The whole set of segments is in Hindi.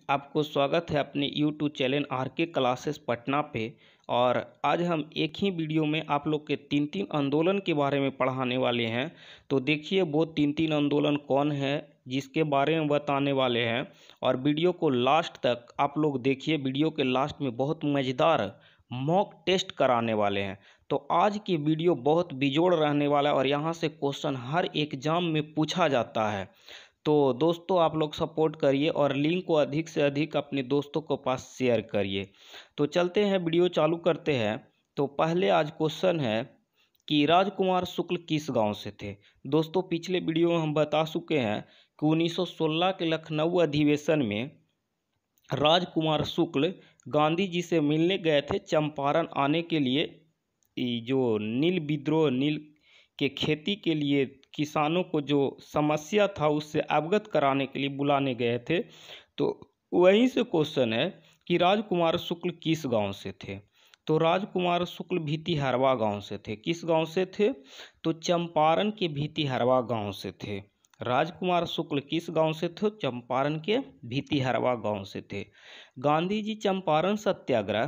आपको स्वागत है अपने YouTube channel R K. Classes Patna पे। और आज हम एक ही वीडियो में आप लोग के तीन आंदोलन के बारे में पढ़ाने वाले हैं। तो देखिए वो तीन आंदोलन कौन है जिसके बारे में बताने वाले हैं, और वीडियो को लास्ट तक आप लोग देखिए। वीडियो के लास्ट में बहुत मज़ेदार मॉक टेस्ट कराने वाले हैं। तो आज की वीडियो बहुत बेजोड़ रहने वाला है और यहाँ से क्वेश्चन हर एग्जाम में पूछा जाता है। तो दोस्तों आप लोग सपोर्ट करिए और लिंक को अधिक से अधिक अपने दोस्तों को पास शेयर करिए। तो चलते हैं, वीडियो चालू करते हैं। तो पहले आज क्वेश्चन है कि राजकुमार शुक्ल किस गांव से थे। दोस्तों पिछले वीडियो में हम बता चुके हैं कि 1916 के लखनऊ अधिवेशन में राजकुमार शुक्ल गांधी जी से मिलने गए थे चंपारण आने के लिए। जो नील विद्रोह, नील के खेती के लिए किसानों को जो समस्या था उससे अवगत कराने के लिए बुलाने गए थे। तो वहीं से क्वेश्चन है कि राजकुमार शुक्ल किस गांव से थे। तो राजकुमार शुक्ल भितिहरवा गांव से थे। किस गांव से थे? तो चंपारण के भितिहरवा गांव से थे। राजकुमार शुक्ल किस गांव से थे? चंपारण के भितिहरवा गांव से थे। गांधी जी चंपारण सत्याग्रह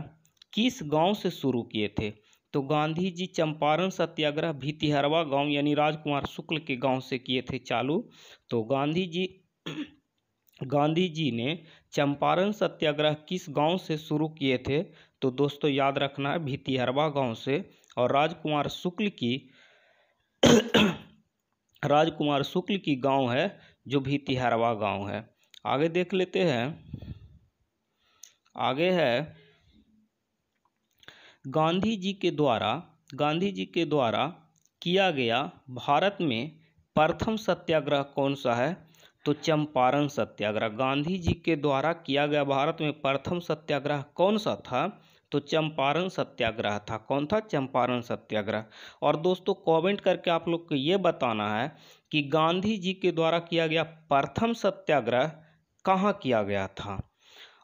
किस गांव से शुरू किए थे? तो गांधी जी चंपारण सत्याग्रह भितिहरवा गांव यानी राजकुमार शुक्ल के गांव से किए थे चालू। तो गांधी जी ने चंपारण सत्याग्रह किस गांव से शुरू किए थे? तो दोस्तों याद रखना है भितिहरवा गांव से। और राजकुमार शुक्ल की गांव है जो भितिहरवा गांव है। आगे देख लेते हैं। आगे है गांधी जी के द्वारा किया गया भारत में प्रथम सत्याग्रह कौन सा है? तो चंपारण सत्याग्रह। गांधी जी के द्वारा किया गया भारत में प्रथम सत्याग्रह कौन सा था? तो चंपारण सत्याग्रह था। कौन था? चंपारण सत्याग्रह। और दोस्तों कमेंट करके आप लोग को ये बताना है कि गांधी जी के द्वारा किया गया प्रथम सत्याग्रह कहाँ किया गया था।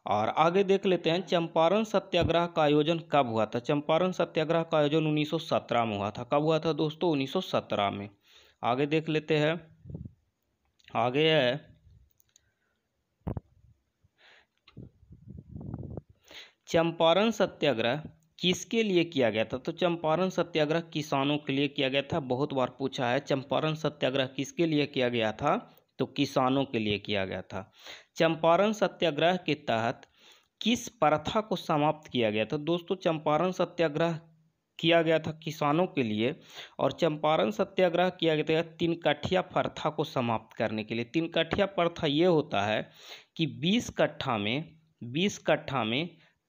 और आगे देख लेते हैं चंपारण सत्याग्रह का आयोजन कब हुआ था। चंपारण सत्याग्रह का आयोजन 1917 में हुआ था। कब हुआ था दोस्तों? 1917 में। आगे देख लेते हैं। आगे है चंपारण सत्याग्रह किसके लिए किया गया था? तो चंपारण सत्याग्रह किसानों के लिए किया गया था। बहुत बार पूछा है चंपारण सत्याग्रह किसके लिए किया गया था? तो किसानों के लिए किया गया था। चंपारण सत्याग्रह के तहत किस प्रथा को समाप्त किया गया था? दोस्तों चंपारण सत्याग्रह किया गया था किसानों के लिए, और चंपारण सत्याग्रह किया गया था 3 कठिया प्रथा को समाप्त करने के लिए। 3 कठिया प्रथा ये होता है कि 20 कट्ठा में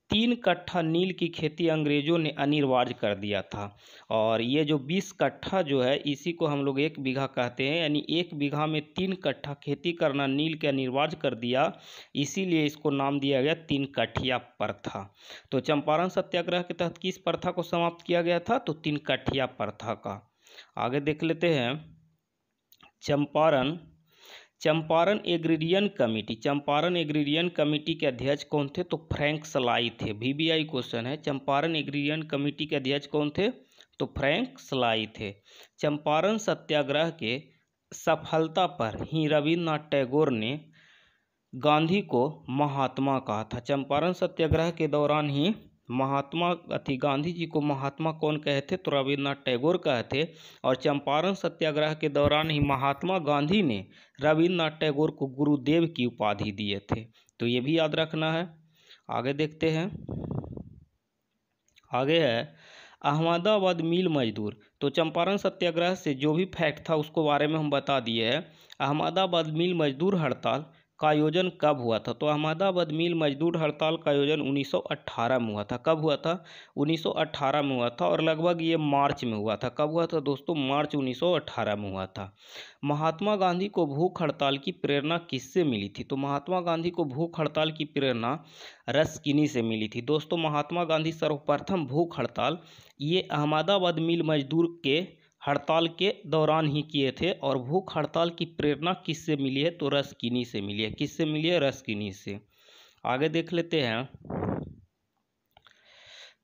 3 कट्ठा नील की खेती अंग्रेजों ने अनिवार्य कर दिया था। और ये जो 20 कट्ठा जो है इसी को हम लोग 1 बीघा कहते हैं, यानी 1 बीघा में 3 कट्ठा खेती करना नील के अनिवार्य कर दिया, इसीलिए इसको नाम दिया गया 3 कठिया प्रथा। तो चंपारण सत्याग्रह के तहत किस प्रथा को समाप्त किया गया था? तो 3 कठिया प्रथा का। आगे देख लेते हैं चंपारण एग्रीरियन कमेटी के अध्यक्ष कौन थे? तो फ्रैंक स्लाई थे। VBI क्वेश्चन है। चंपारण एग्रीरियन कमेटी के अध्यक्ष कौन थे? तो फ्रैंक स्लाई थे। चंपारण सत्याग्रह के सफलता पर ही रविन्द्रनाथ टैगोर ने गांधी को महात्मा कहा था। चंपारण सत्याग्रह के दौरान ही गांधी जी को महात्मा कौन कहे थे? तो रविन्द्रनाथ टैगोर कहे थे। और चंपारण सत्याग्रह के दौरान ही महात्मा गांधी ने रविन्द्रनाथ टैगोर को गुरुदेव की उपाधि दिए थे। तो ये भी याद रखना है। आगे देखते हैं। आगे है अहमदाबाद मिल मजदूर। तो चंपारण सत्याग्रह से जो भी फैक्ट था उसको बारे में हम बता दिए हैं। अहमदाबाद मिल मजदूर हड़ताल का आयोजन कब हुआ था? तो अहमदाबाद मिल मजदूर हड़ताल का आयोजन 1918 में हुआ था। कब हुआ था? 1918 में हुआ था, और लगभग ये मार्च में हुआ था। कब हुआ था दोस्तों? मार्च 1918 में हुआ था। महात्मा गांधी को भूख हड़ताल की प्रेरणा किससे मिली थी? तो महात्मा गांधी को भूख हड़ताल की प्रेरणा रस्किनी से मिली थी। दोस्तों महात्मा गांधी सर्वप्रथम भूख हड़ताल ये अहमदाबाद मिल मजदूर के हड़ताल के दौरान ही किए थे। और भूख हड़ताल की प्रेरणा किससे मिली है? तो रस्किनी से मिली है। किससे मिली है? रस्किनी से। आगे देख लेते हैं।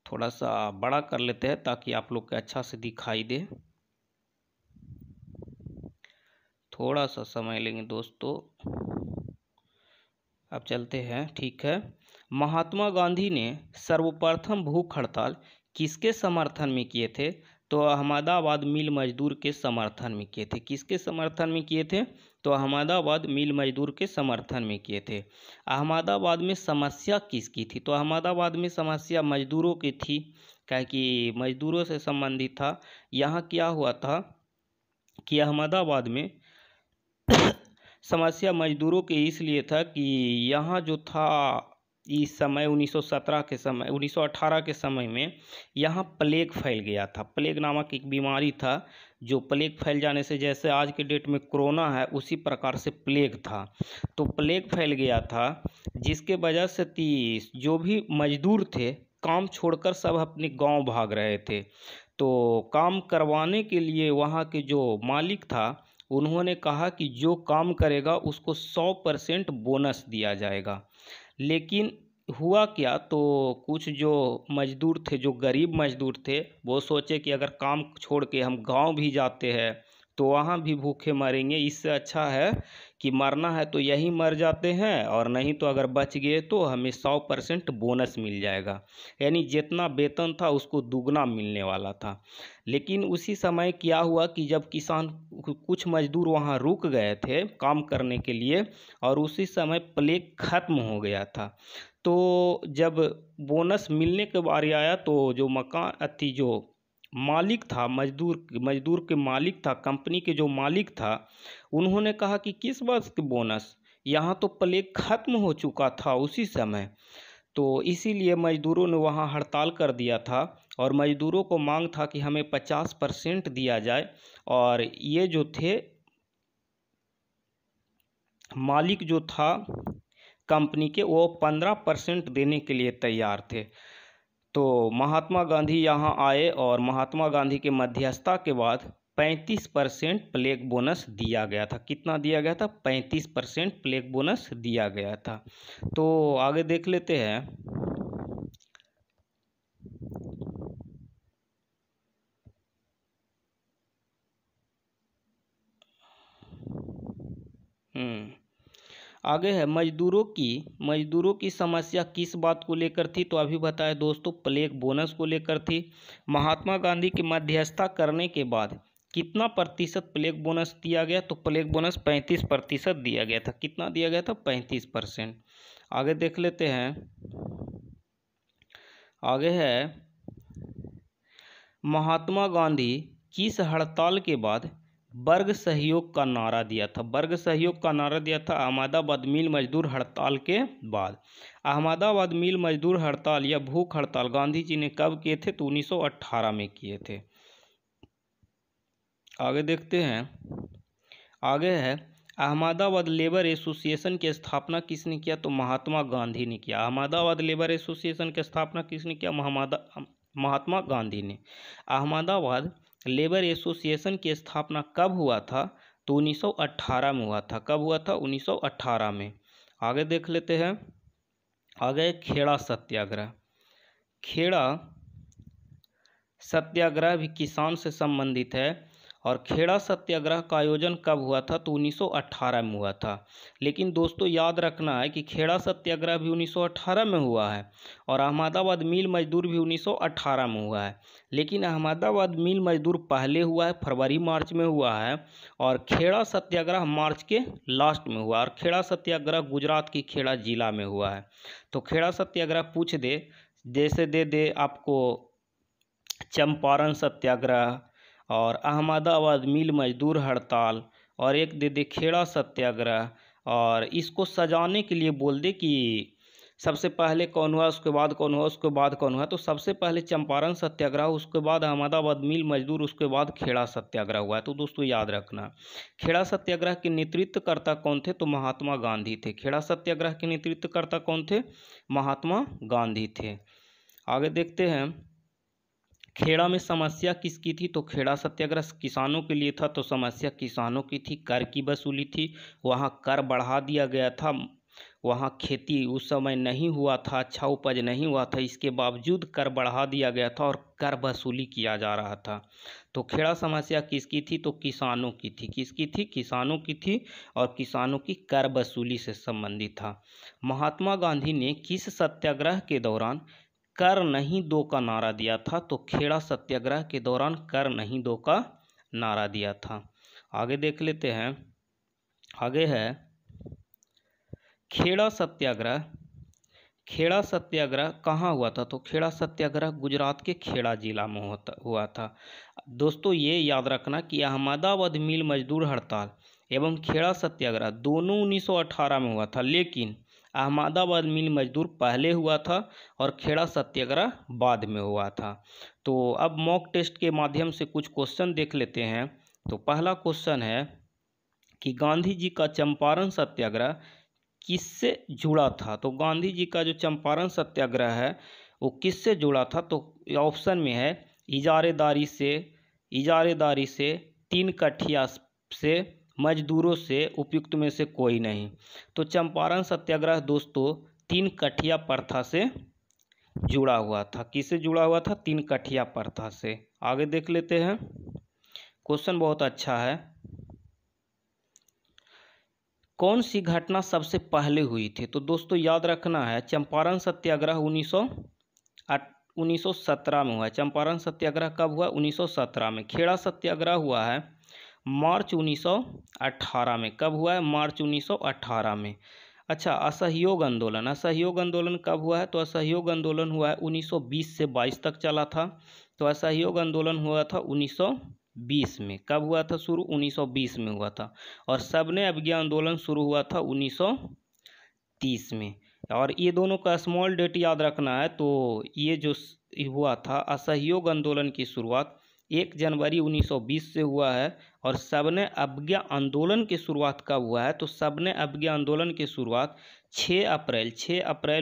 थोड़ा सा बड़ा कर लेते हैं ताकि आप लोग को अच्छा से दिखाई दे। थोड़ा सा समय लेंगे दोस्तों। अब चलते हैं, ठीक है। महात्मा गांधी ने सर्वप्रथम भूख हड़ताल किसके समर्थन में किए थे? तो अहमदाबाद मिल मजदूर के समर्थन में किए थे। किसके समर्थन में किए थे? तो अहमदाबाद मिल मजदूर के समर्थन में किए थे। अहमदाबाद में समस्या किसकी थी? तो अहमदाबाद में समस्या मजदूरों की थी, क्या कि मजदूरों से संबंधित था। यहाँ क्या हुआ था कि अहमदाबाद में समस्या मजदूरों के इसलिए था कि यहाँ जो था इस समय 1917 के समय 1918 के समय में यहाँ प्लेग फैल गया था। प्लेग नामक एक बीमारी था, जो प्लेग फैल जाने से जैसे आज के डेट में कोरोना है उसी प्रकार से प्लेग था। तो प्लेग फैल गया था, जिसके वजह से जो भी मजदूर थे काम छोड़कर सब अपने गांव भाग रहे थे। तो काम करवाने के लिए वहाँ के जो मालिक था उन्होंने कहा कि जो काम करेगा उसको 100% बोनस दिया जाएगा। लेकिन हुआ क्या, तो कुछ जो मजदूर थे, जो गरीब मजदूर थे, वो सोचे कि अगर काम छोड़ के हम गांव भी जाते हैं तो वहाँ भी भूखे मरेंगे, इससे अच्छा है कि मरना है तो यहीं मर जाते हैं, और नहीं तो अगर बच गए तो हमें 100% बोनस मिल जाएगा। यानी जितना वेतन था उसको दुगना मिलने वाला था। लेकिन उसी समय क्या हुआ कि जब किसान कुछ मजदूर वहाँ रुक गए थे काम करने के लिए, और उसी समय प्लेग खत्म हो गया था। तो जब बोनस मिलने के बारी आया तो जो जो मालिक था, मजदूर के मालिक था, कंपनी के जो मालिक था, उन्होंने कहा कि किस बात के बोनस, यहाँ तो प्लेग खत्म हो चुका था उसी समय। तो इसीलिए मजदूरों ने वहाँ हड़ताल कर दिया था, और मजदूरों को मांग था कि हमें 50% दिया जाए, और ये जो थे मालिक जो था कंपनी के, वो 15% देने के लिए तैयार थे। तो महात्मा गांधी यहाँ आए, और महात्मा गांधी के मध्यस्थता के बाद 35% प्लेग बोनस दिया गया था। कितना दिया गया था? 35% प्लेग बोनस दिया गया था। तो आगे देख लेते हैं। आगे है मजदूरों की समस्या किस बात को लेकर थी? तो अभी बताया दोस्तों, प्लेग बोनस को लेकर थी। महात्मा गांधी की मध्यस्थता करने के बाद कितना प्रतिशत प्लेग बोनस दिया गया? तो प्लेग बोनस 35% दिया गया था। कितना दिया गया था? 35%। आगे देख लेते हैं। आगे है, महात्मा गांधी किस हड़ताल के बाद वर्ग सहयोग का नारा दिया था? वर्ग सहयोग का नारा दिया था अहमदाबाद मिल मजदूर हड़ताल के बाद। अहमदाबाद मिल मजदूर हड़ताल या भूख हड़ताल गांधी जी ने कब किए थे? तो 1918 में किए थे। आगे देखते हैं। आगे है, अहमदाबाद लेबर एसोसिएशन की स्थापना किसने किया? तो महात्मा गांधी ने किया। अहमदाबाद लेबर एसोसिएशन की स्थापना किसने किया? महात्मा गांधी ने। अहमदाबाद लेबर एसोसिएशन की स्थापना कब हुआ था? तो 1918 में हुआ था। कब हुआ था? 1918 में। आगे देख लेते हैं। आगे खेड़ा सत्याग्रह। खेड़ा सत्याग्रह भी किसान से संबंधित है, और खेड़ा सत्याग्रह का आयोजन कब हुआ था? तो 1918 में हुआ था। लेकिन दोस्तों याद रखना है कि खेड़ा सत्याग्रह भी 1918 में हुआ है, और अहमदाबाद मिल मजदूर भी 1918 में हुआ है। लेकिन अहमदाबाद मिल मजदूर पहले हुआ है, फरवरी मार्च में हुआ है, और खेड़ा सत्याग्रह मार्च के लास्ट में हुआ, और खेड़ा सत्याग्रह गुजरात की खेड़ा जिला में हुआ है। तो खेड़ा सत्याग्रह पूछ दे, जैसे दे दे आपको चंपारण सत्याग्रह, और अहमदाबाद मिल मजदूर हड़ताल, और एक दे दे खेड़ा सत्याग्रह, और इसको सजाने के लिए बोल दे कि सबसे पहले कौन हुआ, उसके बाद कौन हुआ, उसके बाद कौन हुआ। तो सबसे पहले चंपारण सत्याग्रह, उसके बाद अहमदाबाद मिल मजदूर, उसके बाद खेड़ा सत्याग्रह हुआ है। तो दोस्तों याद रखना, खेड़ा सत्याग्रह के नेतृत्वकर्ता कौन थे? तो महात्मा गांधी थे। खेड़ा सत्याग्रह के नेतृत्वकर्ता कौन थे? महात्मा गांधी थे। आगे देखते हैं। खेड़ा में समस्या किसकी थी? तो खेड़ा सत्याग्रह किसानों के लिए था, तो समस्या किसानों की थी। कर की वसूली थी, वहाँ कर बढ़ा दिया गया था। वहाँ खेती उस समय नहीं हुआ था, अच्छा उपज नहीं हुआ था, इसके बावजूद कर बढ़ा दिया गया था और कर वसूली किया जा रहा था। तो खेड़ा समस्या किसकी थी? तो किसानों की थी। किसकी थी? किसानों की थी और किसानों की कर वसूली से संबंधित था। महात्मा गांधी ने किस सत्याग्रह के दौरान कर नहीं दो का नारा दिया था? तो खेड़ा सत्याग्रह के दौरान कर नहीं दो का नारा दिया था। आगे देख लेते हैं। आगे है खेड़ा सत्याग्रह। खेड़ा सत्याग्रह कहाँ हुआ था? तो खेड़ा सत्याग्रह गुजरात के खेड़ा जिला में हुआ था। दोस्तों ये याद रखना कि अहमदाबाद मिल मजदूर हड़ताल एवं खेड़ा सत्याग्रह दोनों 1918 में हुआ था, लेकिन अहमदाबाद मिल मजदूर पहले हुआ था और खेड़ा सत्याग्रह बाद में हुआ था। तो अब मॉक टेस्ट के माध्यम से कुछ क्वेश्चन देख लेते हैं। तो पहला क्वेश्चन है कि गांधी जी का चंपारण सत्याग्रह किससे जुड़ा था? तो गांधी जी का जो चंपारण सत्याग्रह है वो किससे जुड़ा था? तो ऑप्शन में है इजारेदारी से, तीन कठिया से, मजदूरों से, उपयुक्त में से कोई नहीं। तो चंपारण सत्याग्रह दोस्तों तीन कठिया प्रथा से जुड़ा हुआ था। किससे जुड़ा हुआ था? तीन कठिया प्रथा से। आगे देख लेते हैं। क्वेश्चन बहुत अच्छा है। कौन सी घटना सबसे पहले हुई थी? तो दोस्तों याद रखना है चंपारण सत्याग्रह 1917 में हुआ है। चंपारण सत्याग्रह कब हुआ? 1917 में। खेड़ा सत्याग्रह हुआ है मार्च 1918 में। कब हुआ है? मार्च 1918 में। अच्छा, असहयोग आंदोलन। असहयोग आंदोलन कब हुआ है? तो असहयोग आंदोलन हुआ है 1920 से 22 तक चला था। तो असहयोग आंदोलन हुआ था 1920 में। कब हुआ था शुरू? 1920 में हुआ था। और सबने अवज्ञा आंदोलन शुरू हुआ था 1930 में। और ये दोनों का स्मॉल डेट याद रखना है। तो ये जो हुआ था असहयोग आंदोलन की शुरुआत 1 जनवरी 1920 से हुआ है और सबने अवज्ञा आंदोलन की शुरुआत कब हुआ है? तो सबने अवज्ञा आंदोलन की शुरुआत 6 अप्रैल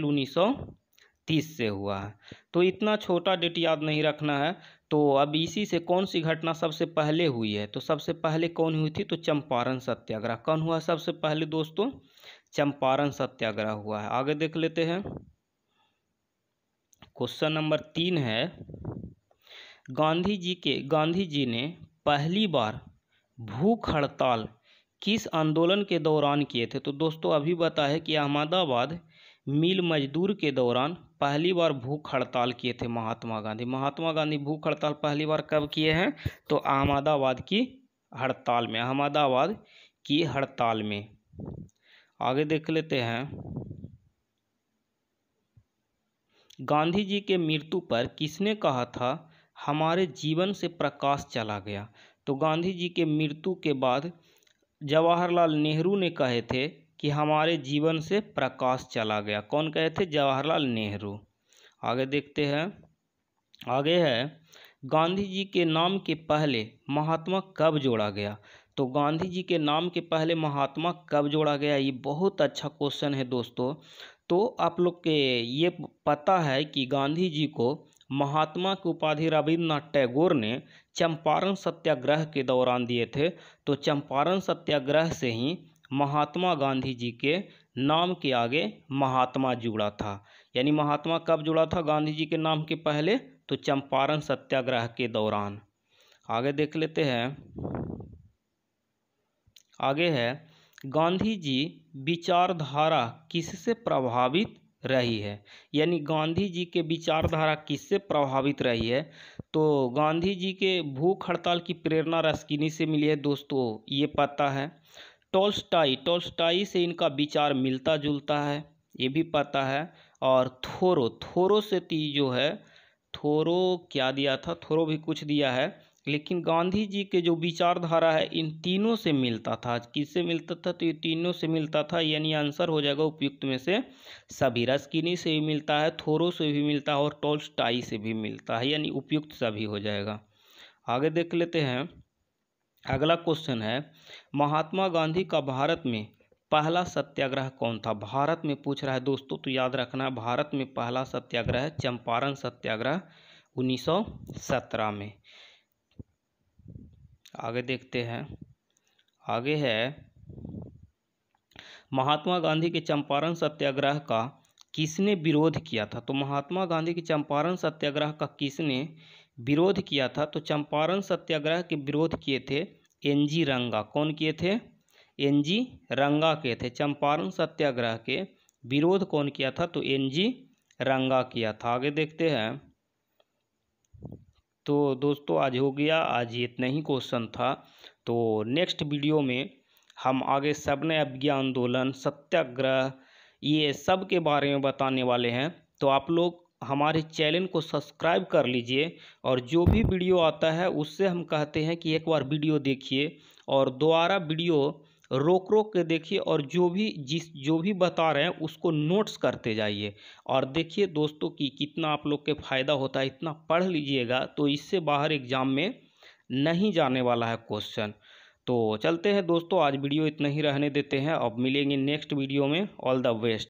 1930 से हुआ है। तो इतना छोटा डेट याद नहीं रखना है। तो अब इसी से कौन सी घटना सबसे पहले हुई है? तो सबसे पहले कौन हुई थी? तो चंपारण सत्याग्रह। कौन हुआ सबसे पहले दोस्तों? चंपारण सत्याग्रह हुआ है। आगे देख लेते हैं। क्वेश्चन नंबर 3 है गांधी जी ने पहली बार भूख हड़ताल किस आंदोलन के दौरान किए थे? तो दोस्तों अभी बताया कि अहमदाबाद मिल मजदूर के दौरान पहली बार भूख हड़ताल किए थे महात्मा गांधी। महात्मा गांधी भूख हड़ताल पहली बार कब किए हैं? तो अहमदाबाद की हड़ताल में। अहमदाबाद की हड़ताल में। आगे देख लेते हैं। गांधी जी के मृत्यु पर किसने कहा था हमारे जीवन से प्रकाश चला गया? तो गांधी जी के मृत्यु के बाद जवाहरलाल नेहरू ने कहे थे कि हमारे जीवन से प्रकाश चला गया। कौन कहे थे? जवाहरलाल नेहरू। आगे देखते हैं। आगे है गांधी जी के नाम के पहले महात्मा कब जोड़ा गया? तो गांधी जी के नाम के पहले महात्मा कब जोड़ा गया? ये बहुत अच्छा क्वेश्चन है दोस्तों। तो आप लोग के ये पता है कि गांधी जी को महात्मा की उपाधि रविन्द्रनाथ टैगोर ने चंपारण सत्याग्रह के दौरान दिए थे। तो चंपारण सत्याग्रह से ही महात्मा गांधी जी के नाम के आगे महात्मा जुड़ा था। यानी महात्मा कब जुड़ा था गांधी जी के नाम के पहले? तो चंपारण सत्याग्रह के दौरान। आगे देख लेते हैं। आगे है गांधी जी विचारधारा किससे प्रभावित रही है? यानी गांधी जी के विचारधारा किससे प्रभावित रही है? तो गांधी जी के भूख हड़ताल की प्रेरणा रस्किनी से मिली है दोस्तों, ये पता है। टॉल्स्टॉय से इनका विचार मिलता जुलता है, ये भी पता है। और थोरो से जो है, थोरो क्या दिया था? थोरो भी कुछ दिया है। लेकिन गांधी जी के जो विचारधारा है इन तीनों से मिलता था। किससे मिलता था? तो ये तीनों से मिलता था। यानी आंसर हो जाएगा उपयुक्त में से सभी। रस्किनी से भी मिलता है, थोरो से भी मिलता है और टॉल्स्टॉय से भी मिलता है, यानी उपयुक्त सभी हो जाएगा। आगे देख लेते हैं। अगला क्वेश्चन है महात्मा गांधी का भारत में पहला सत्याग्रह कौन था? भारत में पूछ रहा है दोस्तों, तो याद रखना भारत में पहला सत्याग्रह चंपारण सत्याग्रह 1917 में। आगे देखते हैं। आगे है महात्मा गांधी के चंपारण सत्याग्रह का किसने विरोध किया था? तो महात्मा गांधी के चंपारण सत्याग्रह का किसने विरोध किया था? तो चंपारण सत्याग्रह के विरोध किए थे एनजी रंगा। कौन किए थे? एनजी रंगा किए थे। चंपारण सत्याग्रह के विरोध कौन किया था? तो एनजी रंगा किया था। आगे देखते हैं। तो दोस्तों आज हो गया, आज इतना ही क्वेश्चन था। तो नेक्स्ट वीडियो में हम आगे सविनय अवज्ञा आंदोलन, सत्याग्रह, ये सब के बारे में बताने वाले हैं। तो आप लोग हमारे चैनल को सब्सक्राइब कर लीजिए, और जो भी वीडियो आता है उससे हम कहते हैं कि एक बार वीडियो देखिए और दोबारा वीडियो रोक रोक के देखिए, और जो भी बता रहे हैं उसको नोट्स करते जाइए। और देखिए दोस्तों कि कितना आप लोग के फ़ायदा होता है। इतना पढ़ लीजिएगा तो इससे बाहर एग्ज़ाम में नहीं जाने वाला है क्वेश्चन। तो चलते हैं दोस्तों, आज वीडियो इतना ही रहने देते हैं। अब मिलेंगे नेक्स्ट वीडियो में। All the best.